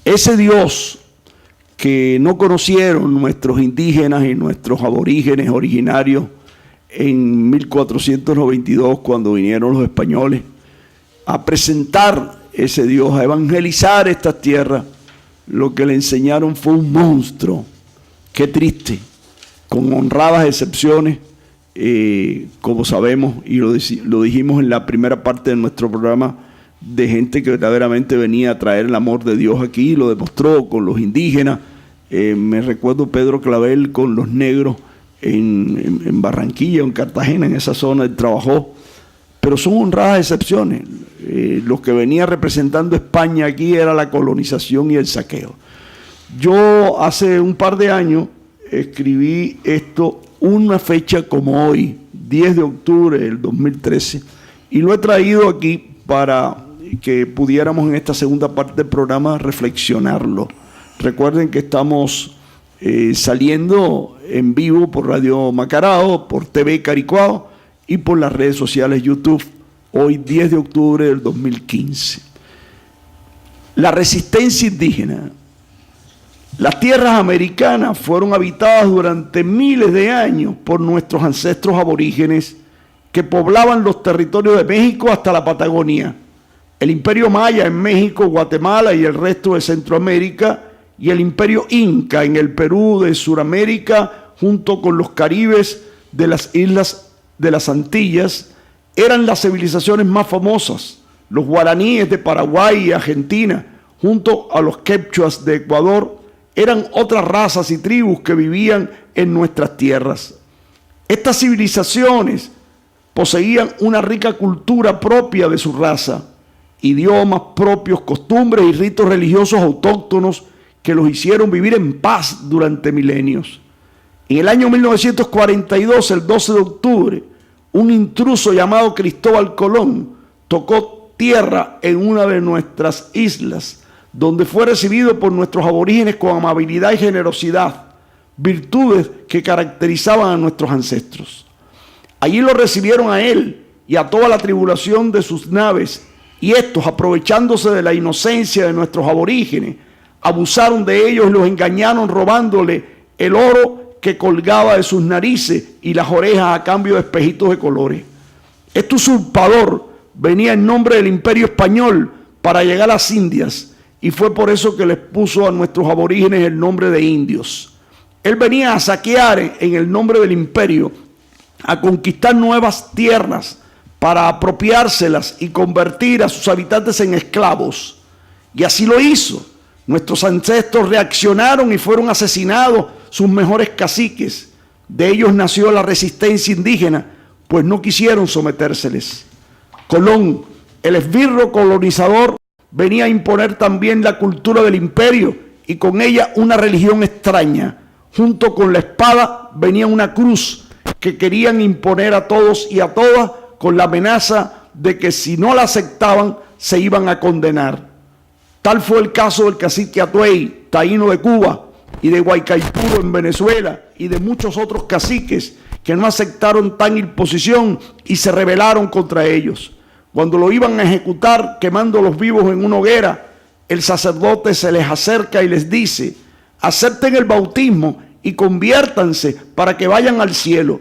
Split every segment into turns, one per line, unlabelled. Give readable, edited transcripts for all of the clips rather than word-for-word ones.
Ese Dios que no conocieron nuestros indígenas y nuestros aborígenes originarios en 1492 cuando vinieron los españoles a presentar ese Dios, a evangelizar estas tierras, lo que le enseñaron fue un monstruo. Qué triste, con honradas excepciones, como sabemos y lo dijimos en la primera parte de nuestro programa, de gente que verdaderamente venía a traer el amor de Dios aquí, lo demostró con los indígenas. Me recuerdo Pedro Clavel con los negros en Barranquilla, en Cartagena, en esa zona él trabajó, pero son honradas excepciones. Los que venía representando España aquí era la colonización y el saqueo. Yo hace un par de años escribí esto, una fecha como hoy, 10 de octubre del 2013, y lo he traído aquí para que pudiéramos en esta segunda parte del programa reflexionarlo. Recuerden que estamos saliendo en vivo por Radio Macarao, por TV Caricuao y por las redes sociales YouTube, hoy 10 de octubre del 2015. La resistencia indígena. Las tierras americanas fueron habitadas durante miles de años por nuestros ancestros aborígenes que poblaban los territorios de México hasta la Patagonia, el Imperio Maya en México, Guatemala y el resto de Centroamérica, y el Imperio Inca en el Perú de Sudamérica, junto con los caribes de las islas de las Antillas, eran las civilizaciones más famosas. Los guaraníes de Paraguay y Argentina, junto a los quechuas de Ecuador, eran otras razas y tribus que vivían en nuestras tierras. Estas civilizaciones poseían una rica cultura propia de su raza, idiomas propios, costumbres y ritos religiosos autóctonos que los hicieron vivir en paz durante milenios. En el año 1942, el 12 de octubre, un intruso llamado Cristóbal Colón tocó tierra en una de nuestras islas, donde fue recibido por nuestros aborígenes con amabilidad y generosidad, virtudes que caracterizaban a nuestros ancestros. Allí lo recibieron a él y a toda la tripulación de sus naves, y estos, aprovechándose de la inocencia de nuestros aborígenes, abusaron de ellos y los engañaron robándole el oro que colgaba de sus narices y las orejas a cambio de espejitos de colores. Este usurpador venía en nombre del Imperio Español para llegar a las Indias, y fue por eso que les puso a nuestros aborígenes el nombre de indios. Él venía a saquear en el nombre del imperio, a conquistar nuevas tierras para apropiárselas y convertir a sus habitantes en esclavos. Y así lo hizo. Nuestros ancestros reaccionaron y fueron asesinados sus mejores caciques. De ellos nació la resistencia indígena, pues no quisieron sometérseles. Colón, el esbirro colonizador, venía a imponer también la cultura del imperio y con ella una religión extraña. Junto con la espada venía una cruz que querían imponer a todos y a todas con la amenaza de que si no la aceptaban se iban a condenar. Tal fue el caso del cacique Atuey, taíno de Cuba, y de Guaycaipuro en Venezuela, y de muchos otros caciques que no aceptaron tal imposición y se rebelaron contra ellos. Cuando lo iban a ejecutar quemándolos vivos en una hoguera, el sacerdote se les acerca y les dice: acepten el bautismo y conviértanse para que vayan al cielo.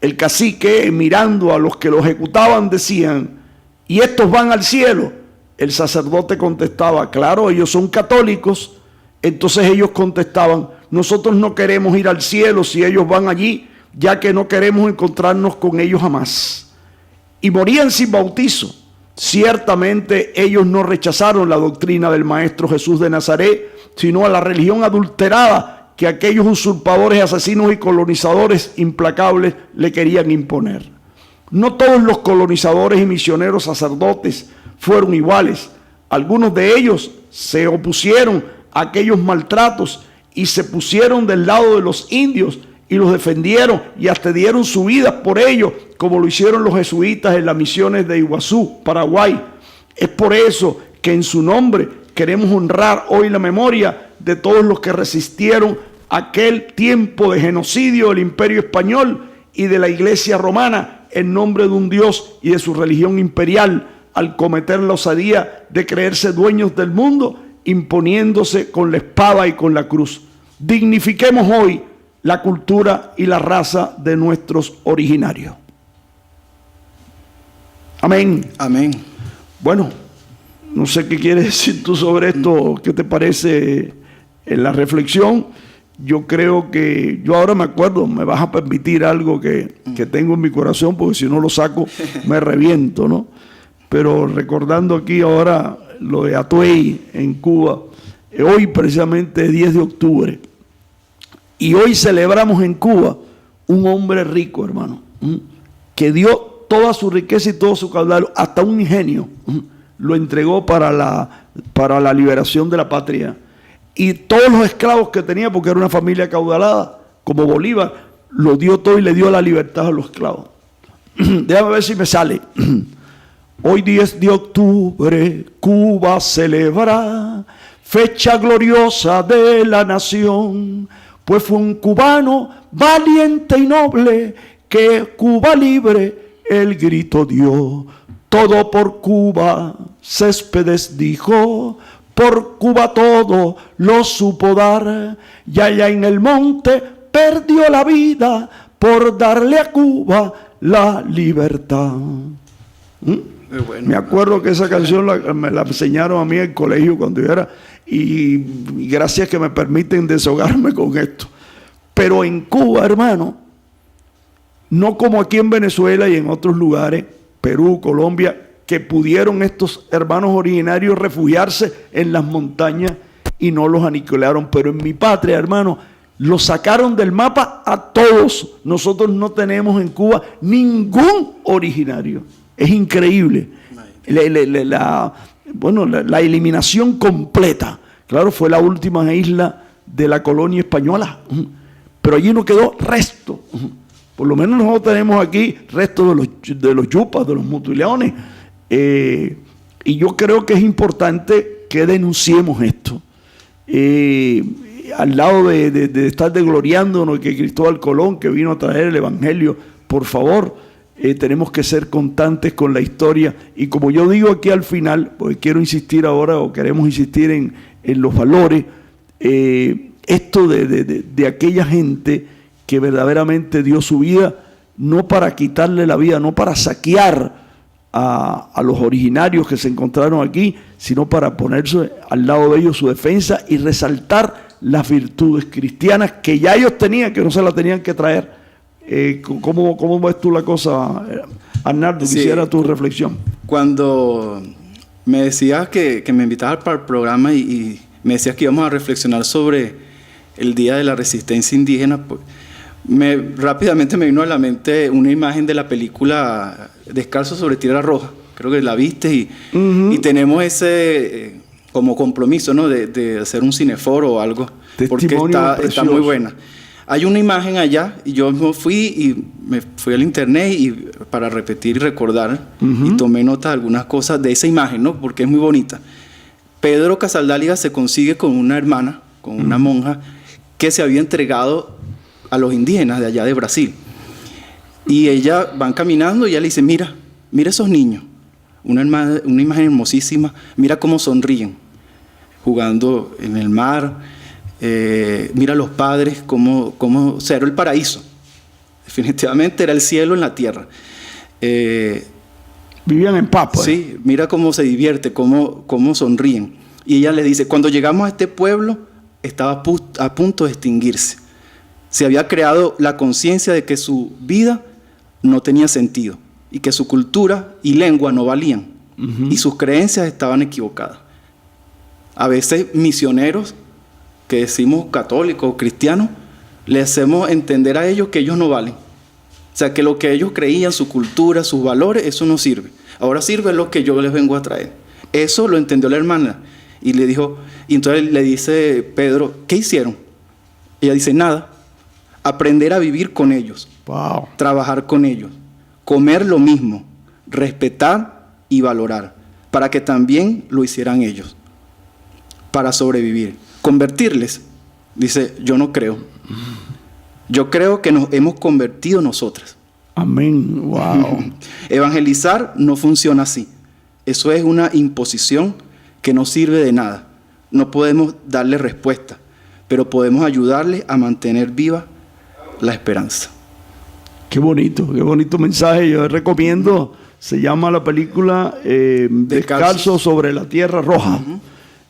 El cacique, mirando a los que lo ejecutaban, decían: ¿y estos van al cielo? El sacerdote contestaba: claro, ellos son católicos. Entonces ellos contestaban: nosotros no queremos ir al cielo si ellos van allí, ya que no queremos encontrarnos con ellos jamás. Y morían sin bautizo. Ciertamente ellos no rechazaron la doctrina del Maestro Jesús de Nazaret, sino a la religión adulterada que aquellos usurpadores, asesinos y colonizadores implacables le querían imponer. No todos los colonizadores y misioneros sacerdotes fueron iguales. Algunos de ellos se opusieron a aquellos maltratos y se pusieron del lado de los indios y los defendieron y hasta dieron su vida por ellos, como lo hicieron los jesuitas en las misiones de Iguazú, Paraguay. Es por eso que en su nombre queremos honrar hoy la memoria de todos los que resistieron aquel tiempo de genocidio del Imperio Español y de la Iglesia Romana en nombre de un Dios y de su religión imperial, al cometer la osadía de creerse dueños del mundo imponiéndose con la espada y con la cruz. Dignifiquemos hoy la cultura y la raza de nuestros originarios. Amén.
Amén.
Bueno, no sé qué quieres decir tú sobre esto, qué te parece en la reflexión. Yo creo que, yo ahora me acuerdo, me vas a permitir algo que tengo en mi corazón, porque si no lo saco me reviento, ¿no? Pero recordando aquí ahora lo de Atuey en Cuba, hoy precisamente es 10 de octubre, y hoy celebramos en Cuba un hombre rico, hermano, que dio toda su riqueza y todo su caudal, hasta un ingenio, lo entregó para la liberación de la patria. Y todos los esclavos que tenía, porque era una familia acaudalada, como Bolívar, lo dio todo y le dio la libertad a los esclavos. Déjame ver si me sale. Hoy 10 de octubre, Cuba celebra fecha gloriosa de la nación, pues fue un cubano valiente y noble que Cuba libre el grito dio. Todo por Cuba, Céspedes dijo, por Cuba todo lo supo dar, y allá en el monte perdió la vida por darle a Cuba la libertad. Bueno, me acuerdo que esa canción me la enseñaron a mí en el colegio cuando yo era, y gracias que me permiten desahogarme con esto. Pero en Cuba, hermano, no como aquí en Venezuela y en otros lugares, Perú, Colombia, que pudieron estos hermanos originarios refugiarse en las montañas y no los aniquilaron. Pero en mi patria, hermano, los sacaron del mapa a todos. Nosotros no tenemos en Cuba ningún originario. Es increíble. La eliminación completa. Claro, fue la última isla de la colonia española. Pero allí no quedó resto. Por lo menos nosotros tenemos aquí restos de los yupas, de los mutuleones. Y yo creo que es importante que denunciemos esto. Al lado de estar degloriándonos que Cristóbal Colón, que vino a traer el Evangelio, por favor, tenemos que ser constantes con la historia. Y como yo digo aquí al final, porque quiero insistir ahora, o queremos insistir en los valores, esto de aquella gente que verdaderamente dio su vida, no para quitarle la vida, no para saquear a los originarios que se encontraron aquí, sino para ponerse al lado de ellos su defensa y resaltar las virtudes cristianas que ya ellos tenían, que no se las tenían que traer. ¿Cómo ves tú la cosa, Arnaldo?
Sí,
quisiera tu reflexión.
Cuando me decías que me invitabas para el programa y me decías que íbamos a reflexionar sobre el Día de la Resistencia Indígena, pues, rápidamente me vino a la mente una imagen de la película Descalzo sobre Tierra Roja. Creo que la viste y tenemos ese como compromiso, ¿no? de hacer un cineforo o algo, porque está muy buena. Hay una imagen allá y yo me fui al internet para repetir y recordar y tomé nota de algunas cosas de esa imagen, ¿no? Porque es muy bonita. Pedro Casaldáliga se consigue con una hermana, con una monja que se había entregado a los indígenas de allá de Brasil. Y ella van caminando y ella le dice, mira esos niños, una imagen hermosísima, mira cómo sonríen, jugando en el mar, mira a los padres, cómo era el paraíso. Definitivamente era el cielo en la tierra.
Vivían en paz, pues.
Sí, mira cómo se divierte, cómo sonríen. Y ella le dice, cuando llegamos a este pueblo, estaba a punto de extinguirse. Se había creado la conciencia de que su vida no tenía sentido y que su cultura y lengua no valían y sus creencias estaban equivocadas. A veces misioneros, que decimos católicos o cristianos, le hacemos entender a ellos que ellos no valen. O sea, que lo que ellos creían, su cultura, sus valores, eso no sirve. Ahora sirve lo que yo les vengo a traer. Eso lo entendió la hermana y le dijo, y entonces le dice Pedro, ¿qué hicieron? Ella dice, nada. Aprender a vivir con ellos, trabajar con ellos, comer lo mismo, respetar y valorar, para que también lo hicieran ellos, para sobrevivir. Convertirles, dice, yo no creo. Yo creo que nos hemos convertido nosotras.
Amén, wow.
Evangelizar no funciona así. Eso es una imposición que no sirve de nada. no podemos darle respuesta, pero podemos ayudarle a mantener viva la esperanza.
Qué bonito mensaje. Yo recomiendo, se llama la película Descalzo sobre la Tierra Roja.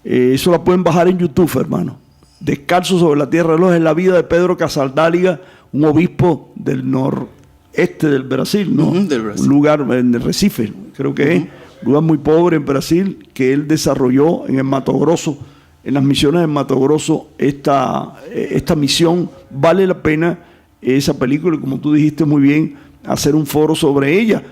Eso la pueden bajar en YouTube, hermano. Descalzo sobre la Tierra Roja es la vida de Pedro Casaldáliga, un obispo del noreste del Brasil, ¿no?
Del Brasil.
Un lugar en Recife, creo que es, un lugar muy pobre en Brasil, que él desarrolló en el Mato Grosso, en las misiones de Mato Grosso. Esta misión vale la pena, esa película, como tú dijiste muy bien, hacer un foro sobre ella.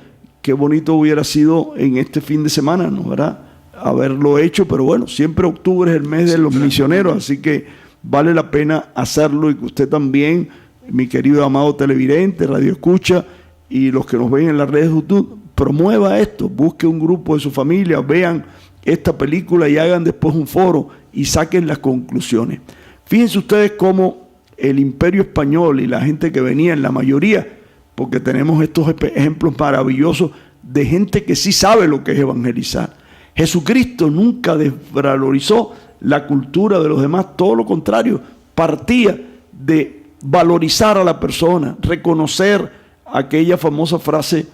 Qué bonito hubiera sido en este fin de semana, ¿no? ¿Verdad? Haberlo hecho, pero bueno, siempre octubre es el mes de los misioneros, así que vale la pena hacerlo, y que usted también, mi querido amado televidente, radio escucha, y los que nos ven en las redes de YouTube, promueva esto, busque un grupo de su familia, vean esta película y hagan después un foro y saquen las conclusiones. Fíjense ustedes cómo el Imperio Español y la gente que venía, en la mayoría, porque tenemos estos ejemplos maravillosos de gente que sí sabe lo que es evangelizar. Jesucristo nunca desvalorizó la cultura de los demás, todo lo contrario, partía de valorizar a la persona, reconocer aquella famosa frase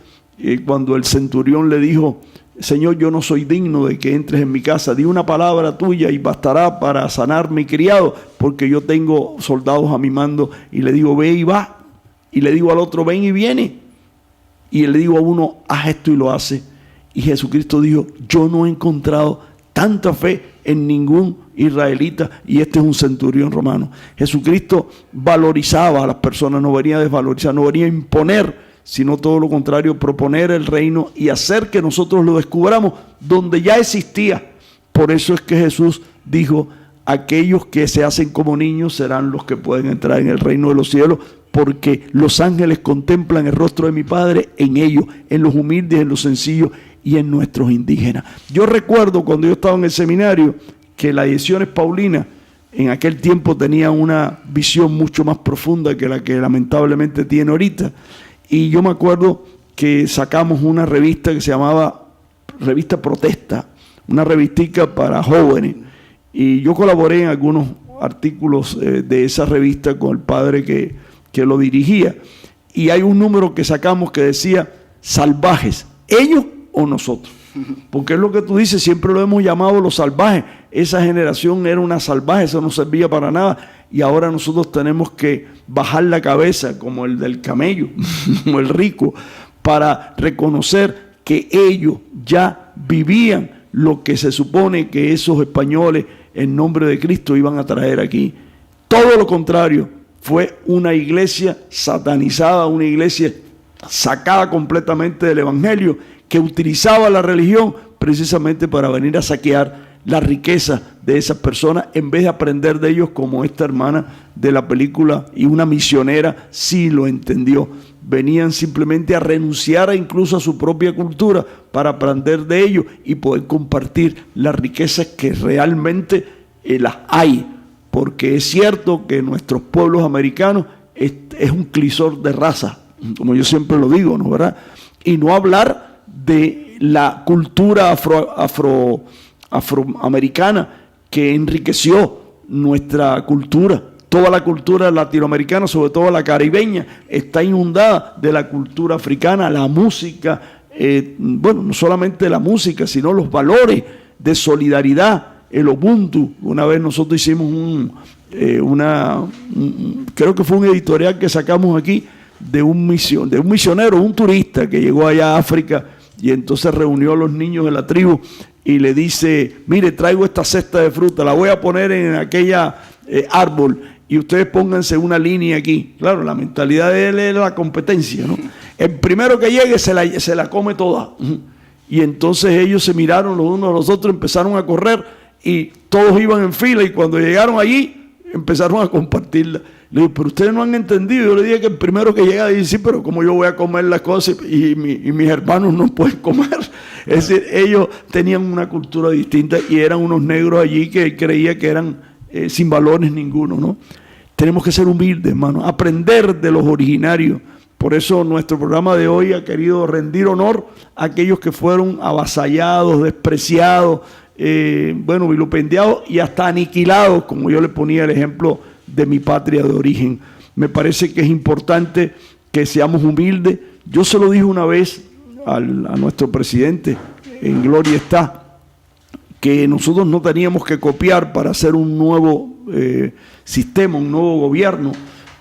cuando el centurión le dijo: Señor, yo no soy digno de que entres en mi casa, di una palabra tuya y bastará para sanar mi criado, porque yo tengo soldados a mi mando. Y le digo, ve y va, y le digo al otro, ven y viene, y le digo a uno, haz esto y lo hace. Y Jesucristo dijo, yo no he encontrado tanta fe en ningún israelita, y este es un centurión romano. Jesucristo valorizaba a las personas, no venía a desvalorizar, no venía a imponer, sino todo lo contrario, proponer el reino y hacer que nosotros lo descubramos donde ya existía. Por eso es que Jesús dijo, aquellos que se hacen como niños serán los que pueden entrar en el reino de los cielos, porque los ángeles contemplan el rostro de mi Padre en ellos, en los humildes, en los sencillos y en nuestros indígenas. Yo recuerdo cuando yo estaba en el seminario que las ediciones Paulinas en aquel tiempo tenía una visión mucho más profunda que la que lamentablemente tiene ahorita. Y yo me acuerdo que sacamos una revista que se llamaba Revista Protesta, una revistica para jóvenes. Y yo colaboré en algunos artículos de esa revista con el padre que lo dirigía. Y hay un número que sacamos que decía, salvajes, ellos o nosotros. Porque es lo que tú dices, siempre lo hemos llamado los salvajes. Esa generación era una salvaje, eso no servía para nada. Y ahora nosotros tenemos que bajar la cabeza como el del camello, como el rico, para reconocer que ellos ya vivían lo que se supone que esos españoles en nombre de Cristo iban a traer aquí. Todo lo contrario, fue una iglesia satanizada, una iglesia sacada completamente del evangelio, que utilizaba la religión precisamente para venir a saquear la riqueza de esas personas, en vez de aprender de ellos, como esta hermana de la película y una misionera sí lo entendió. Venían simplemente a renunciar incluso a su propia cultura para aprender de ellos y poder compartir las riquezas que realmente las hay, porque es cierto que nuestros pueblos americanos es un clisor de raza, como yo siempre lo digo, ¿no? ¿Verdad? Y no hablar de la cultura afroamericana que enriqueció nuestra cultura. Toda la cultura latinoamericana, sobre todo la caribeña, está inundada de la cultura africana, la música, bueno, no solamente la música, sino los valores de solidaridad, el Ubuntu. Una vez nosotros hicimos creo que fue un editorial que sacamos aquí de un misionero, un turista que llegó allá a África, y entonces reunió a los niños de la tribu y le dice, mire, traigo esta cesta de fruta, la voy a poner en aquella árbol y ustedes pónganse una línea aquí. Claro, la mentalidad de él era la competencia, ¿no? El primero que llegue se la come toda. Y entonces ellos se miraron los unos a los otros, empezaron a correr y todos iban en fila, y cuando llegaron allí empezaron a compartirla. Le digo, pero ustedes no han entendido. Yo le dije que el primero que llega dice, sí, pero como yo voy a comer las cosas y mis hermanos no pueden comer. Es decir, ellos tenían una cultura distinta y eran unos negros allí que él creía que eran sin valores ninguno, ¿no? Tenemos que ser humildes, hermano, aprender de los originarios. Por eso nuestro programa de hoy ha querido rendir honor a aquellos que fueron avasallados, despreciados, bueno, vilipendiados y hasta aniquilados, como yo le ponía el ejemplo de mi patria de origen. Me parece que es importante que seamos humildes. Yo se lo dije una vez a nuestro presidente, en Gloria está, que nosotros no teníamos que copiar para hacer un nuevo sistema, un nuevo gobierno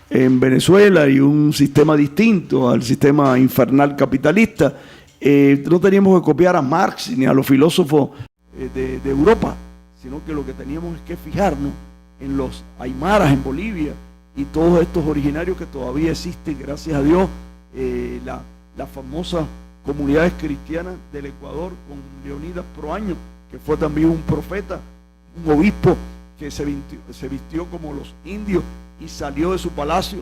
en Venezuela y un sistema distinto al sistema infernal capitalista. No teníamos que copiar a Marx ni a los filósofos de Europa, sino que lo que teníamos es que fijarnos en los aymaras en Bolivia y todos estos originarios que todavía existen, gracias a Dios, las famosas comunidades cristianas del Ecuador con Leonidas Proaño, que fue también un profeta, un obispo que se vistió como los indios y salió de su palacio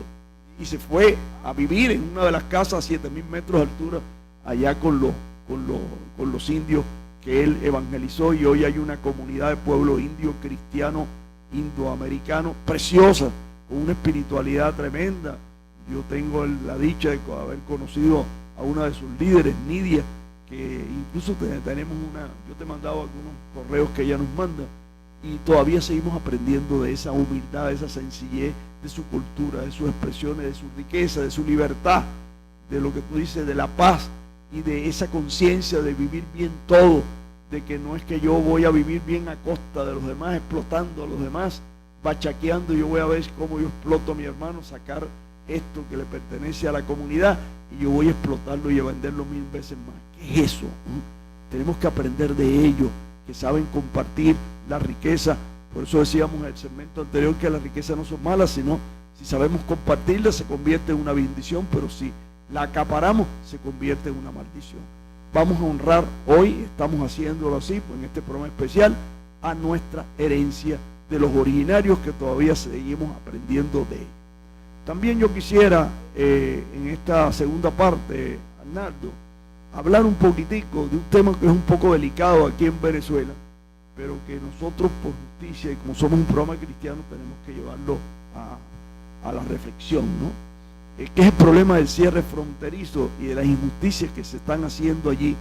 y se fue a vivir en una de las casas a 7.000 metros de altura allá con los indios que él evangelizó, y hoy hay una comunidad de pueblo indio, cristiano, indoamericano, preciosa, con una espiritualidad tremenda. Yo tengo la dicha de haber conocido a una de sus líderes, Nidia, que incluso tenemos yo te he mandado algunos correos que ella nos manda, y todavía seguimos aprendiendo de esa humildad, de esa sencillez, de su cultura, de sus expresiones, de su riqueza, de su libertad, de lo que tú dices, de la paz y de esa conciencia de vivir bien todo, de que no es que yo voy a vivir bien a costa de los demás, explotando a los demás, bachaqueando, yo voy a ver cómo yo exploto a mi hermano, sacar esto que le pertenece a la comunidad y yo voy a explotarlo y a venderlo 1000 veces más. ¿Qué es eso? Tenemos que aprender de ellos, que saben compartir la riqueza. Por eso decíamos en el segmento anterior que las riquezas no son malas, sino si sabemos compartirla se convierte en una bendición, pero si la acaparamos se convierte en una maldición. Vamos a honrar hoy, estamos haciéndolo así, pues en este programa especial, a nuestra herencia de los originarios que todavía seguimos aprendiendo de ellos. También yo quisiera, en esta segunda parte, Arnaldo, hablar un poquitico de un tema que es un poco delicado aquí en Venezuela, pero que nosotros por justicia y como somos un programa cristiano tenemos que llevarlo a la reflexión, ¿no? Que es el problema del cierre fronterizo y de las injusticias que se están haciendo allí.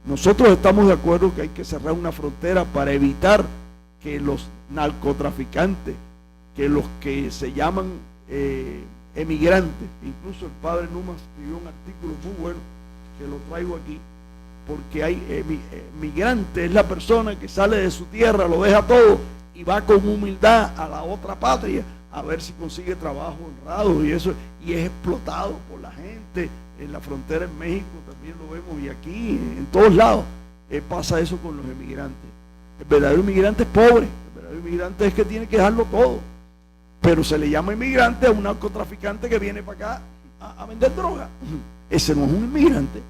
Nosotros estamos de acuerdo que hay que cerrar una frontera para evitar que los narcotraficantes, que los que se llaman emigrantes, incluso el padre Numa escribió un artículo muy bueno que lo traigo aquí, porque hay migrante, es la persona que sale de su tierra, lo deja todo y va con humildad a la otra patria a ver si consigue trabajo honrado y eso, y es explotado por la gente. En la frontera en México también lo vemos, y aquí en todos lados pasa eso con los emigrantes. El verdadero inmigrante es pobre, el verdadero inmigrante es que tiene que dejarlo todo, pero se le llama inmigrante a un narcotraficante que viene para acá a vender droga. Ese no es un inmigrante.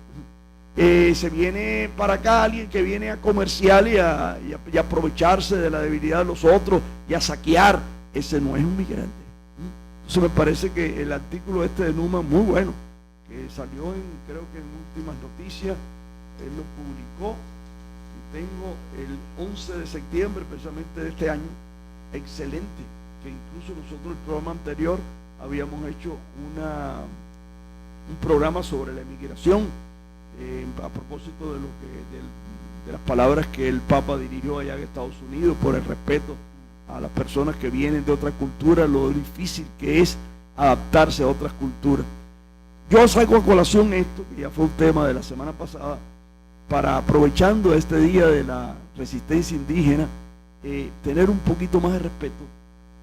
Se viene para acá alguien que viene a comerciar y a aprovecharse de la debilidad de los otros y a saquear. Ese no es un migrante. Entonces me parece que el artículo de Numa, muy bueno, que salió creo que en Últimas Noticias, él lo publicó, y tengo el 11 de septiembre precisamente de este año, excelente, que incluso nosotros el programa anterior habíamos hecho un programa sobre la emigración, a propósito de las palabras que el Papa dirigió allá en Estados Unidos, por el respeto a las personas que vienen de otra cultura, lo difícil que es adaptarse a otras culturas. Yo saco a colación esto, que ya fue un tema de la semana pasada, para, aprovechando este día de la resistencia indígena, tener un poquito más de respeto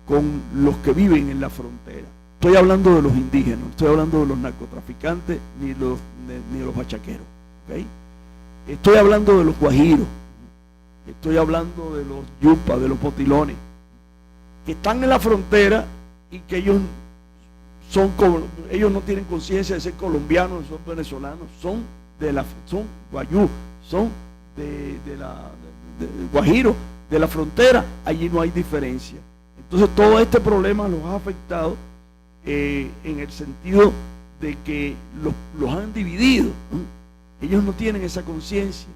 con los que viven en la frontera. Estoy hablando de los indígenas, no estoy hablando de los narcotraficantes ni de los bachaqueros, ¿okay? Estoy hablando de los guajiros, estoy hablando de los yupas, de los potilones, que están en la frontera y que ellos no tienen conciencia de ser colombianos, son venezolanos, son guayú, son de guajiros, de la frontera. Allí no hay diferencia. Entonces todo este problema los ha afectado en el sentido de que los han dividido. Ellos no tienen esa conciencia.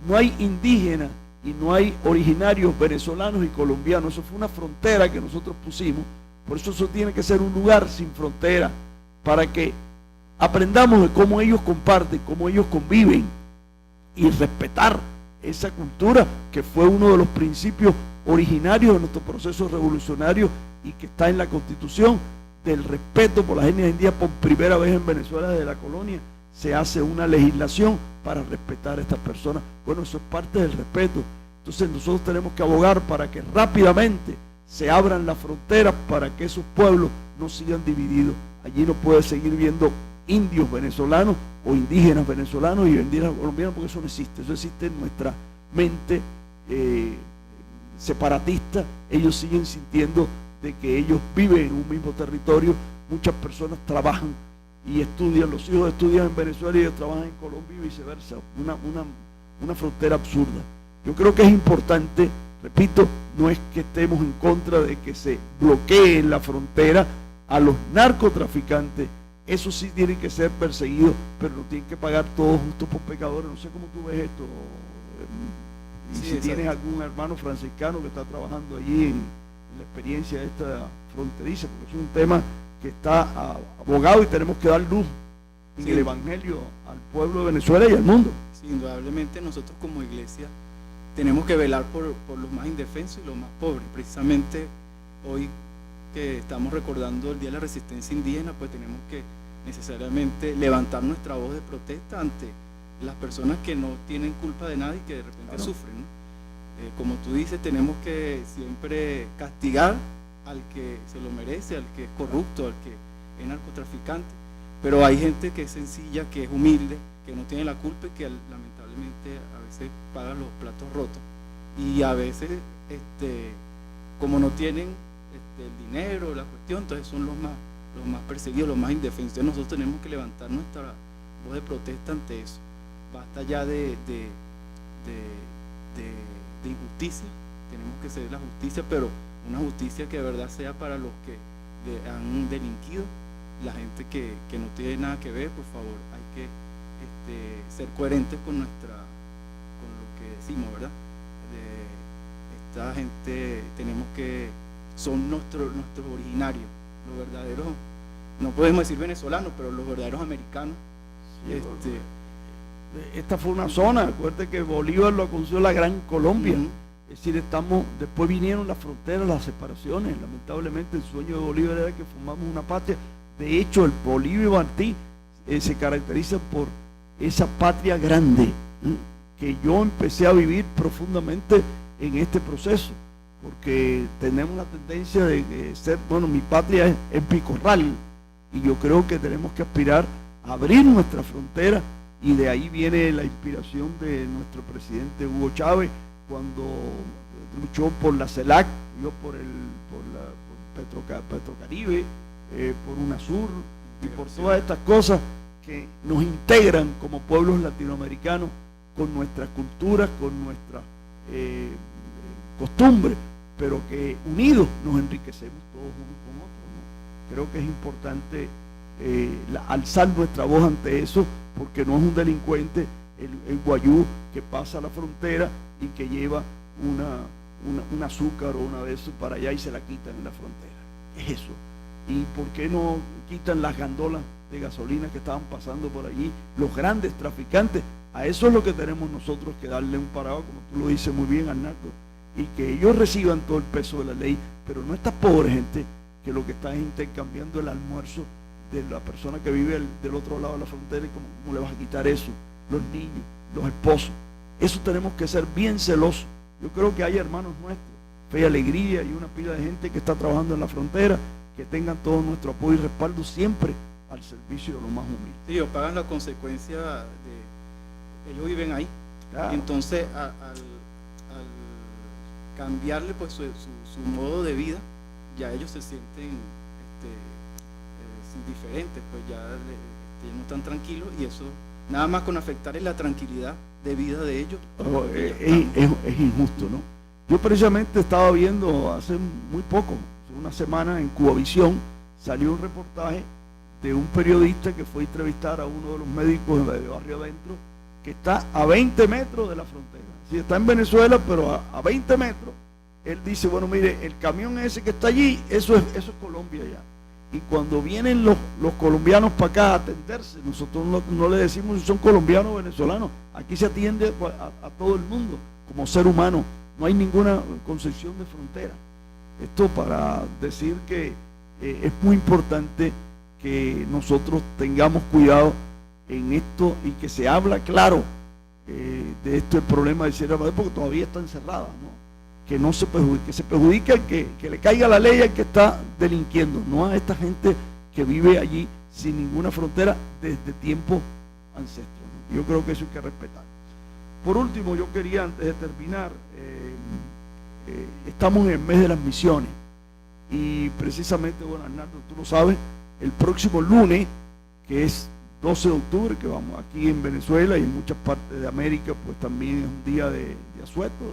No hay indígenas y no hay originarios venezolanos y colombianos. Eso fue una frontera que nosotros pusimos. Por eso tiene que ser un lugar sin frontera, para que aprendamos de cómo ellos comparten, cómo ellos conviven, y respetar esa cultura que fue uno de los principios originarios de nuestro proceso revolucionario y que está en la Constitución, del respeto por las etnias indígenas. Por primera vez en Venezuela desde la colonia se hace una legislación para respetar a estas personas. Bueno, eso es parte del respeto. Entonces nosotros tenemos que abogar para que rápidamente se abran las fronteras para que esos pueblos no sigan divididos. Allí no puede seguir viendo indios venezolanos o indígenas venezolanos y indígenas colombianos, porque eso no existe. Eso existe en nuestra mente separatista. Ellos siguen sintiendo de que ellos viven en un mismo territorio. Muchas personas trabajan y estudian, los hijos estudian en Venezuela y ellos trabajan en Colombia y viceversa. Una frontera absurda. Yo creo que es importante, repito, no es que estemos en contra de que se bloquee en la frontera a los narcotraficantes. Eso sí tienen que ser perseguidos, pero no tienen que pagar todos justos por pecadores. No sé cómo tú ves esto. Y sí, si tienes algún hermano franciscano que está trabajando allí en la experiencia de esta fronteriza, porque es un tema que está abogado y tenemos que dar luz en el Evangelio al pueblo de Venezuela y al mundo.
Sí, indudablemente nosotros como iglesia tenemos que velar por los más indefensos y los más pobres. Precisamente hoy que estamos recordando el Día de la Resistencia Indígena, pues tenemos que necesariamente levantar nuestra voz de protesta ante las personas que no tienen culpa de nada y que de repente sufren, ¿no? Como tú dices, tenemos que siempre castigar al que se lo merece, al que es corrupto, al que es narcotraficante, pero hay gente que es sencilla, que es humilde, que no tiene la culpa y que lamentablemente a veces paga los platos rotos, y a veces como no tienen el dinero, la cuestión, entonces son los más perseguidos, los más indefensos. Entonces nosotros tenemos que levantar nuestra voz de protesta ante eso. Basta ya de injusticia, tenemos que ser la justicia, pero una justicia que de verdad sea para los que han delinquido, la gente que no tiene nada que ver. Por favor, hay que ser coherentes con lo que decimos, ¿verdad? Esta gente son nuestros originarios, los verdaderos, no podemos decir venezolanos, pero los verdaderos americanos.
Sí, esta fue una zona, acuérdate que Bolívar lo conoció la Gran Colombia. Es decir, después vinieron las fronteras, las separaciones. Lamentablemente el sueño de Bolívar era que formamos una patria. De hecho, el Bolívar y Martí se caracterizan por esa patria grande, que yo empecé a vivir profundamente en este proceso, porque tenemos la tendencia de ser, bueno, mi patria es Picorral, y yo creo que tenemos que aspirar a abrir nuestra frontera. Y de ahí viene la inspiración de nuestro presidente Hugo Chávez, cuando luchó por la CELAC, por Petrocaribe, por UNASUR y por todas estas cosas que nos integran como pueblos latinoamericanos con nuestras culturas, con nuestras costumbres, pero que unidos nos enriquecemos todos unos con otros, ¿no? Creo que es importante alzar nuestra voz ante eso, porque no es un delincuente el guayú que pasa la frontera y que lleva un azúcar o una de eso para allá y se la quitan en la frontera. Es eso. ¿Y por qué no quitan las gandolas de gasolina que estaban pasando por allí? Los grandes traficantes. A eso es lo que tenemos nosotros que darle un parado, como tú lo dices muy bien, Arnaldo, y que ellos reciban todo el peso de la ley, pero no esta pobre gente que lo que está es intercambiando el almuerzo de la persona que vive del otro lado de la frontera. Y ¿cómo le vas a quitar eso? Los niños, los esposos. Eso tenemos que ser bien celosos. Yo creo que hay hermanos nuestros, Fe y Alegría y una pila de gente que está trabajando en la frontera, que tengan todo nuestro apoyo y respaldo siempre al servicio de los más humildes.
Sí, ellos pagan la consecuencia ellos viven ahí. Claro. Y entonces al cambiarle pues su modo de vida, ya ellos se sienten diferentes, pues ya no están tranquilos, y eso nada más con afectar la tranquilidad de vida de ellos.
Es injusto, ¿no? Yo precisamente estaba viendo hace muy poco, una semana, en Cubavisión, salió un reportaje de un periodista que fue a entrevistar a uno de los médicos de Barrio Adentro, que está a 20 metros de la frontera. Sí, está en Venezuela, pero a 20 metros. Él dice, bueno, mire, el camión ese que está allí, eso es Colombia ya. Y cuando vienen los colombianos para acá a atenderse, nosotros no le decimos si son colombianos o venezolanos, aquí se atiende a todo el mundo como ser humano, no hay ninguna concepción de frontera. Esto para decir que es muy importante que nosotros tengamos cuidado en esto y que se habla claro de esto, el problema de Sierra Madre, porque todavía está encerrada, ¿no? Que no se perjudique, que se perjudique al que le caiga la ley al que está delinquiendo, no a esta gente que vive allí sin ninguna frontera desde tiempos ancestros, ¿no? Yo creo que eso hay que respetar. Por último, yo quería, antes de terminar, estamos en el mes de las misiones y precisamente, bueno, Arnaldo, tú lo sabes, el próximo lunes, que es 12 de octubre, que vamos aquí en Venezuela y en muchas partes de América, pues también es un día de asueto,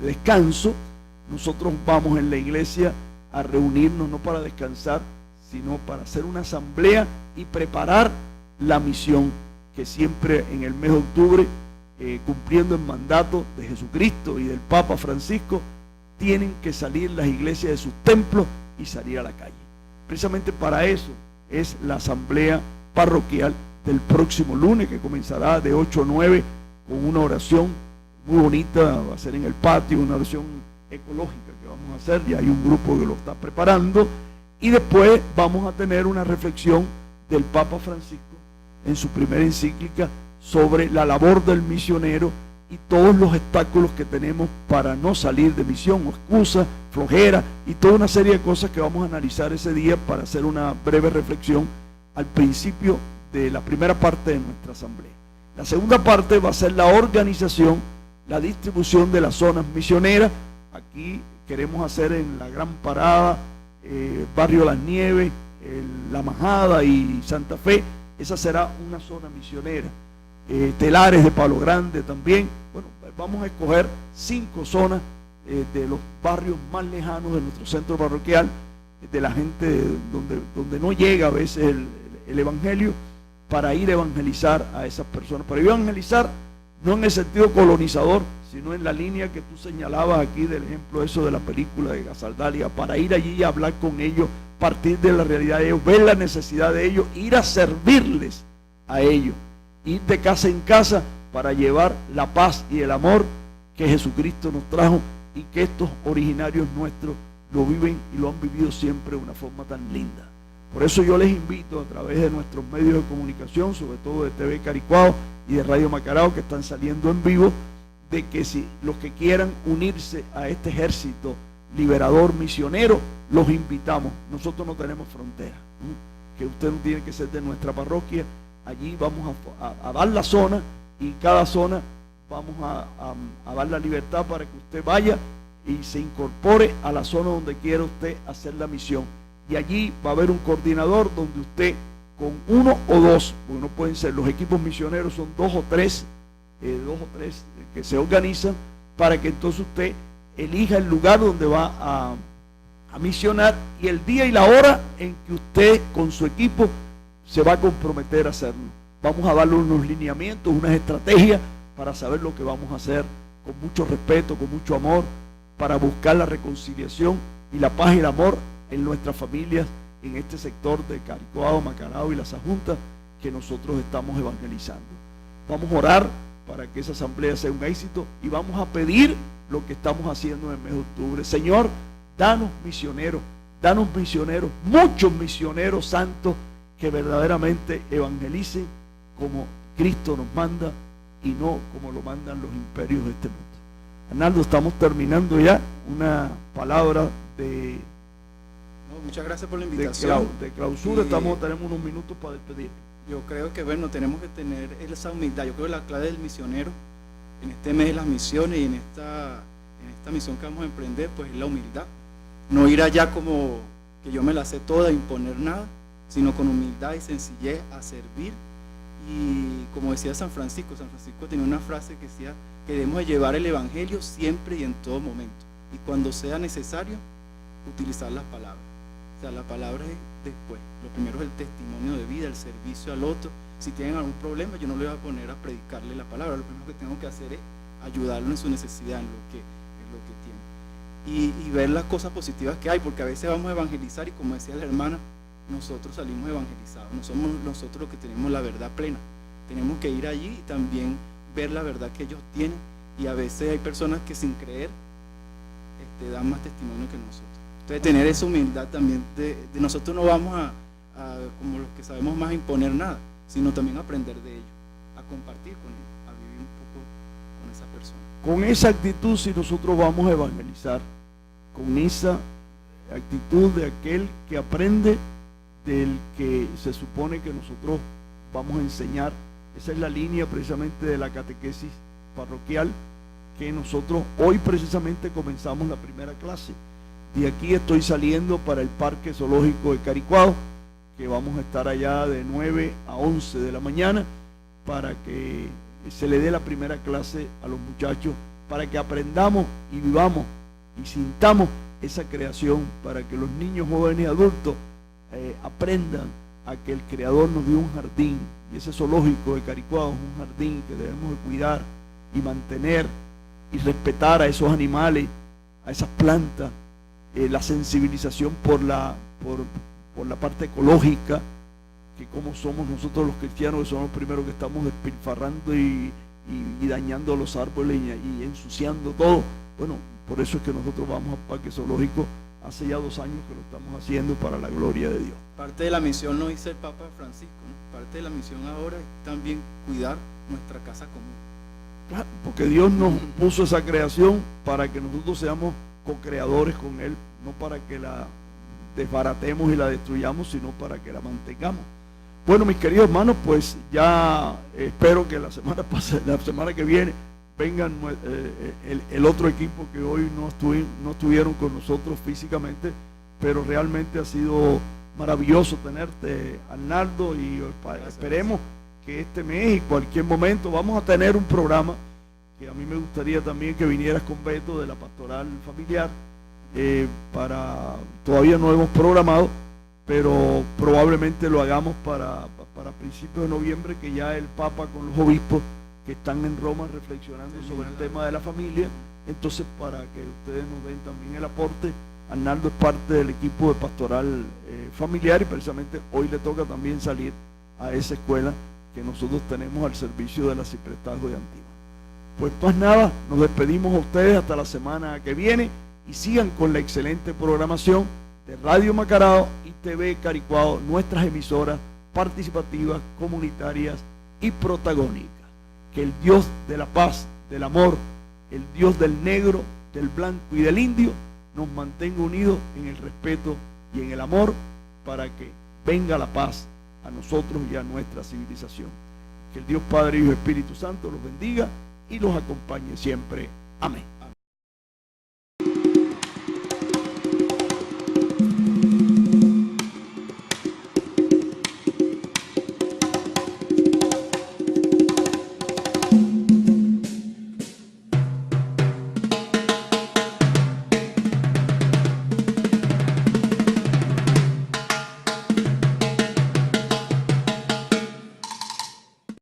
de descanso. Nosotros vamos en la iglesia a reunirnos no para descansar, sino para hacer una asamblea y preparar la misión que siempre en el mes de octubre, cumpliendo el mandato de Jesucristo y del Papa Francisco, tienen que salir las iglesias de sus templos y salir a la calle. Precisamente para eso es la asamblea parroquial del próximo lunes, que comenzará de 8 a 9 con una oración muy bonita, va a ser en el patio, una oración ecológica que vamos a hacer, y hay un grupo que lo está preparando, y después vamos a tener una reflexión del Papa Francisco en su primera encíclica sobre la labor del misionero y todos los obstáculos que tenemos para no salir de misión, o excusas, flojera y toda una serie de cosas que vamos a analizar ese día para hacer una breve reflexión al principio de la primera parte de nuestra asamblea. La segunda parte va a ser la organización, la distribución de las zonas misioneras. Aquí queremos hacer en la Gran Parada, Barrio Las Nieves, La Majada y Santa Fe. Esa será una zona misionera. Telares de Palo Grande también. Bueno, vamos a escoger 5 zonas de los barrios más lejanos de nuestro centro parroquial, de la gente donde no llega a veces el evangelio, para ir a evangelizar a esas personas, para ir a evangelizar no en el sentido colonizador, sino en la línea que tú señalabas aquí del ejemplo eso de la película de Gasaldalia, para ir allí a hablar con ellos, partir de la realidad de ellos, ver la necesidad de ellos, ir a servirles a ellos, ir de casa en casa para llevar la paz y el amor que Jesucristo nos trajo y que estos originarios nuestros lo viven y lo han vivido siempre de una forma tan linda. Por eso yo les invito a través de nuestros medios de comunicación, sobre todo de TV Caricuao y de Radio Macarao, que están saliendo en vivo, de que si los que quieran unirse a este ejército liberador misionero, los invitamos. Nosotros no tenemos frontera, que usted no tiene que ser de nuestra parroquia. Allí vamos a dar la zona, y cada zona vamos a dar la libertad para que usted vaya y se incorpore a la zona donde quiera usted hacer la misión. Y allí va a haber un coordinador donde usted, con 1 o 2, porque no pueden ser, los equipos misioneros son 2 o 3 que se organizan, para que entonces usted elija el lugar donde va a misionar y el día y la hora en que usted con su equipo se va a comprometer a hacerlo. Vamos a darle unos lineamientos, unas estrategias para saber lo que vamos a hacer con mucho respeto, con mucho amor, para buscar la reconciliación y la paz y el amor en nuestras familias, en este sector de Caricuao, Macarao y las adjuntas que nosotros estamos evangelizando. Vamos a orar para que esa asamblea sea un éxito y vamos a pedir lo que estamos haciendo en el mes de octubre. Señor, danos misioneros, muchos misioneros santos que verdaderamente evangelicen como Cristo nos manda y no como lo mandan los imperios de este mundo. Arnaldo, estamos terminando ya. Una palabra de...
Muchas gracias por la invitación.
De clausura, tenemos unos minutos para despedir.
Yo creo que, bueno, tenemos que tener esa humildad. Yo creo que la clave del misionero en este mes de las misiones y en esta misión que vamos a emprender, pues es la humildad. No ir allá como que yo me la sé toda, imponer nada, sino con humildad y sencillez a servir. Y como decía San Francisco tenía una frase que decía que debemos llevar el evangelio siempre y en todo momento. Y cuando sea necesario, utilizar las palabras. O sea, la palabra es después. Lo primero es el testimonio de vida, el servicio al otro. Si tienen algún problema, yo no le voy a poner a predicarle la palabra. Lo primero que tengo que hacer es ayudarlo en su necesidad, en lo que tiene. y ver las cosas positivas que hay, porque a veces vamos a evangelizar y como decía la hermana, nosotros salimos evangelizados, no somos nosotros los que tenemos la verdad plena, tenemos que ir allí y también ver la verdad que ellos tienen, y a veces hay personas que sin creer dan más testimonio que nosotros. Entonces tener esa humildad también de nosotros no vamos a como los que sabemos más, imponer nada, sino también aprender de ellos, a compartir con ellos, a vivir un poco con esa persona.
Con esa actitud, si nosotros vamos a evangelizar, con esa actitud de aquel que aprende del que se supone que nosotros vamos a enseñar, esa es la línea precisamente de la catequesis parroquial, que nosotros hoy precisamente comenzamos la primera clase. De aquí estoy saliendo para el Parque Zoológico de Caricuao, que vamos a estar allá de 9 a 11 de la mañana para que se le dé la primera clase a los muchachos, para que aprendamos y vivamos y sintamos esa creación, para que los niños, jóvenes y adultos aprendan a que el Creador nos dio un jardín, y ese zoológico de Caricuao es un jardín que debemos de cuidar y mantener y respetar a esos animales, a esas plantas, la sensibilización por la parte ecológica, que como somos nosotros los cristianos, que somos los primeros que estamos despilfarrando y dañando los árboles y ensuciando todo. Bueno, por eso es que nosotros vamos al Parque Zoológico hace ya 2 años que lo estamos haciendo para la gloria de Dios.
Parte de la misión nos dice el Papa Francisco, ¿no? Parte de la misión ahora es también cuidar nuestra casa común.
Claro, porque Dios nos puso esa creación para que nosotros seamos co-creadores con Él, no para que la desbaratemos y la destruyamos, sino para que la mantengamos. Bueno, mis queridos hermanos, pues ya espero que la semana que viene vengan el otro equipo que hoy no estuvieron con nosotros físicamente, pero realmente ha sido maravilloso tenerte, Arnaldo, y esperemos que este mes y cualquier momento vamos a tener un programa que a mí me gustaría también que vinieras con Beto de la Pastoral Familiar. Todavía no hemos programado, pero probablemente lo hagamos para principios de noviembre, que ya el Papa con los obispos que están en Roma reflexionando sobre el tema de la familia. Entonces, para que ustedes nos den también el aporte, Arnaldo es parte del equipo de Pastoral Familiar, y precisamente hoy le toca también salir a esa escuela que nosotros tenemos al servicio del Arciprestazgo de Antigua. Pues más nada, nos despedimos a ustedes hasta la semana que viene, y sigan con la excelente programación de Radio Macarao y TV Caricuao, nuestras emisoras participativas, comunitarias y protagónicas. Que el Dios de la paz, del amor, el Dios del negro, del blanco y del indio nos mantenga unidos en el respeto y en el amor, para que venga la paz a nosotros y a nuestra civilización. Que el Dios Padre, Hijo y Espíritu Santo los bendiga y los acompañe siempre. Amén.